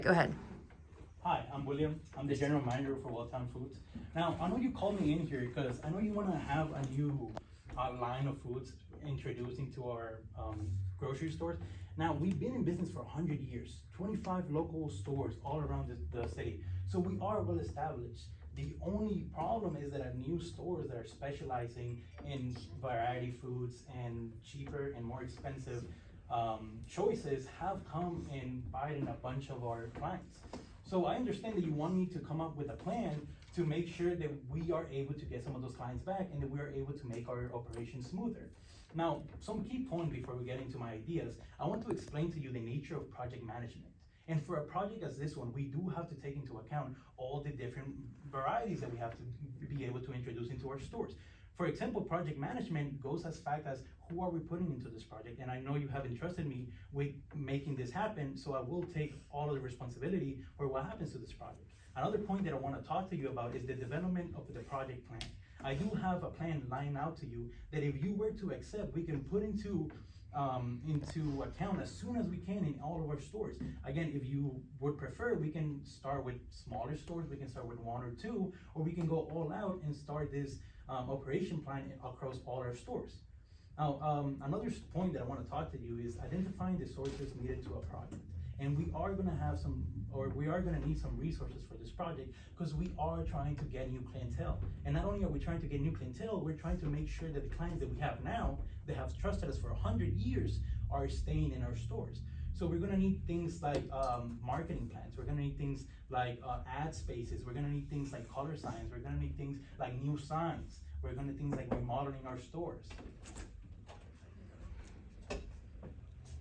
Go ahead. Hi, I'm William. I'm the general manager for Welltown Foods. Now, I know you called me in here because I know you want to have a new line of foods introduced into our grocery stores. Now, we've been in business for 100 years, 25 local stores all around the city. So we are well established. The only problem is that new stores that are specializing in variety foods and cheaper and more expensive choices have come and biting a bunch of our clients. So I understand that you want me to come up with a plan to make sure that we are able to get some of those clients back and that we are able to make our operation smoother. Now, some key points before we get into my ideas, I want to explain to you the nature of project management. And for a project as this one, we do have to take into account all the different varieties that we have to be able to introduce into our stores. For example, project management goes as far as who are we putting into this project? And I know you have entrusted me with making this happen, so I will take all of the responsibility for what happens to this project. Another point that I want to talk to you about is the development of the project plan. I do have a plan lined out to you that if you were to accept, we can put into account as soon as we can in all of our stores. Again, if you would prefer, we can start with smaller stores, we can start with one or two, or we can go all out and start this operation plan across all our stores. Now, another point that I want to talk to you is identifying the sources needed to a project. And we are going to have we are going to need some resources for this project because we are trying to get new clientele. And not only are we trying to get new clientele, we're trying to make sure that the clients that we have now that have trusted us for 100 years are staying in our stores. So we're going to need things like marketing plans. We're going to need things like ad spaces. We're going to need things like color signs. We're going to need things like new signs. We're going to need things like remodeling our stores.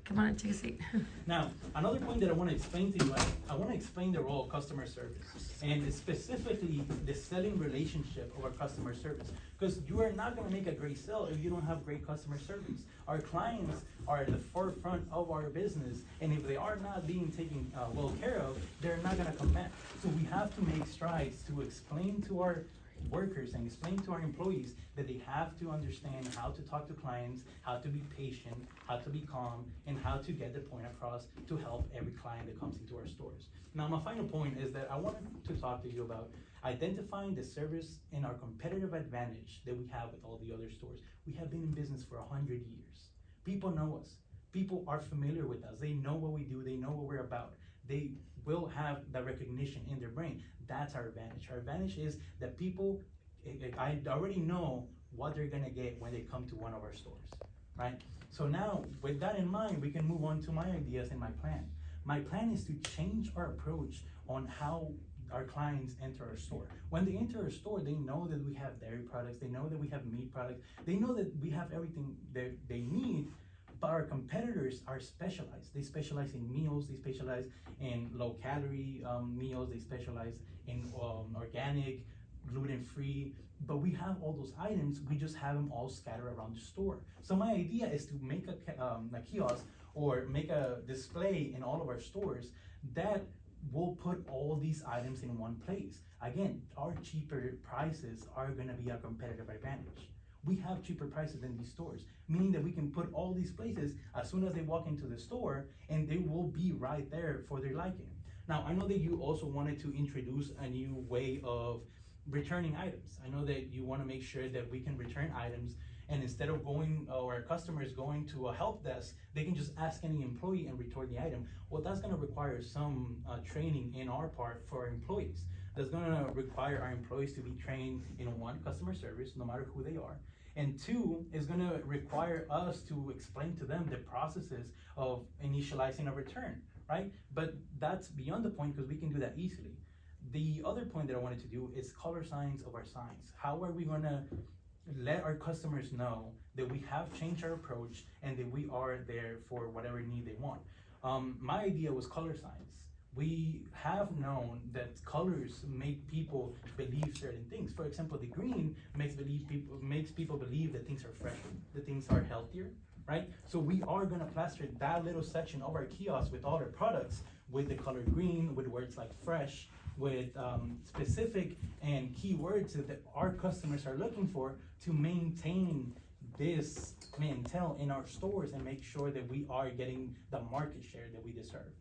Come on, take a seat. Now, another point that I want to explain to you, I want to explain the role of customer service and specifically the selling relationship of our customer service. Because you are not going to make a great sale if you don't have great customer service. Our clients are at the forefront of our business, and if they are not being taken well care of, they're not going to come back. So we have to make strides to explain to our workers and explain to our employees that they have to understand how to talk to clients, how to be patient, how to be calm, and how to get the point across to help every client that comes into our stores. Now, my final point is that I wanted to talk to you about identifying the service and our competitive advantage that we have with all the other stores. We have been in business for 100 years. People know us. People are familiar with us. They know what we do. They know what we're about. They will have the recognition in their brain. That's our advantage. Our advantage is that people, I already know what they're gonna get when they come to one of our stores, right? So now, with that in mind, we can move on to my ideas and my plan. My plan is to change our approach on how our clients enter our store. When they enter our store, they know that we have dairy products, they know that we have meat products, they know that we have everything that they need. But our competitors are specialized. They specialize in meals, they specialize in low-calorie meals, they specialize in organic, gluten-free, but we have all those items, we just have them all scattered around the store. So my idea is to make a kiosk or make a display in all of our stores that will put all these items in one place. Again, our cheaper prices are gonna be our competitive advantage. We have cheaper prices than these stores, meaning that we can put all these places as soon as they walk into the store and they will be right there for their liking. Now, I know that you also wanted to introduce a new way of returning items. I know that you want to make sure that we can return items, and instead of going or our customers going to a help desk, they can just ask any employee and return the item. Well, that's going to require some training in our part for our employees. That's going to require our employees to be trained in one, customer service, no matter who they are. And two, is going to require us to explain to them the processes of initializing a return, right? But that's beyond the point because we can do that easily. The other point that I wanted to do is color signs of our signs. How are we going to let our customers know that we have changed our approach and that we are there for whatever need they want? My idea was color signs. We have known that colors make people believe certain things. For example, the green makes people believe that things are fresher, that things are healthier, right? So we are gonna plaster that little section of our kiosk with all our products with the color green, with words like fresh, with specific and key words that our customers are looking for to maintain this clientele in our stores and make sure that we are getting the market share that we deserve.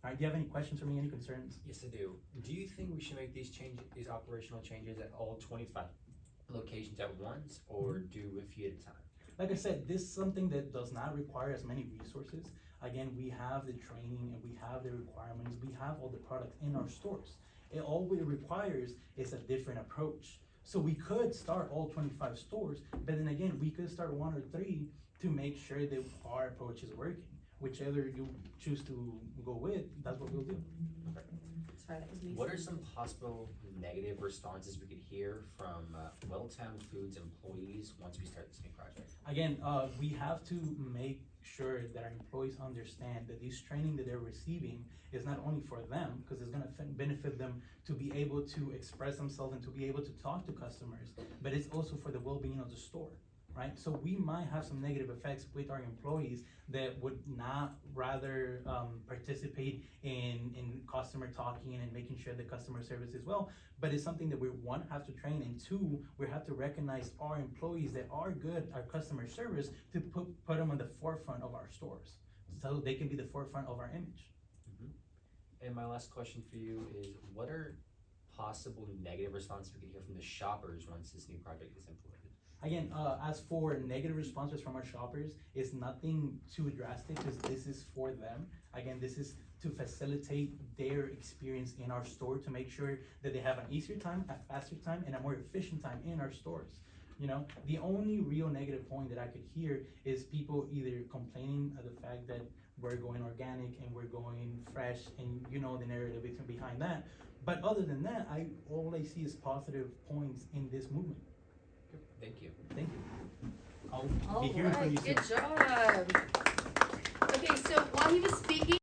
Alright, do you have any questions for me, any concerns? Yes, I do. Do you think we should make these operational changes at all 25 locations at once, or do a few at a time? Like I said, this is something that does not require as many resources. Again, we have the training and we have the requirements, we have all the products in our stores. All it requires is a different approach. So we could start all 25 stores, but then again, we could start 1 or 3 to make sure that our approach is working. Whichever you choose to go with, that's what we'll do. Sorry, that was me. What are some possible negative responses we could hear from Welltown Foods employees once we start this new project? Again, we have to make sure that our employees understand that this training that they're receiving is not only for them, because it's gonna benefit them to be able to express themselves and to be able to talk to customers, but it's also for the well-being of the store, right? So we might have some negative effects with our employees that would not rather participate in customer talking and making sure the customer service is well, but it's something that we, 1, have to train, and 2, we have to recognize our employees that are good at customer service to put them on the forefront of our stores, so they can be the forefront of our image. And my last question for you is, what are possible negative responses we could hear from the shoppers once this new project is implemented? Again, as for negative responses from our shoppers, it's nothing too drastic because this is for them. Again, this is to facilitate their experience in our store, to make sure that they have an easier time, a faster time, and a more efficient time in our stores. You know, the only real negative point that I could hear is people either complaining of the fact that we're going organic and we're going fresh, and you know the narrative behind that. But other than that, all I see is positive points in this movement. Thank you. Thank you. I'll All be hearing from right, you soon. good job. Okay, so while he was speaking,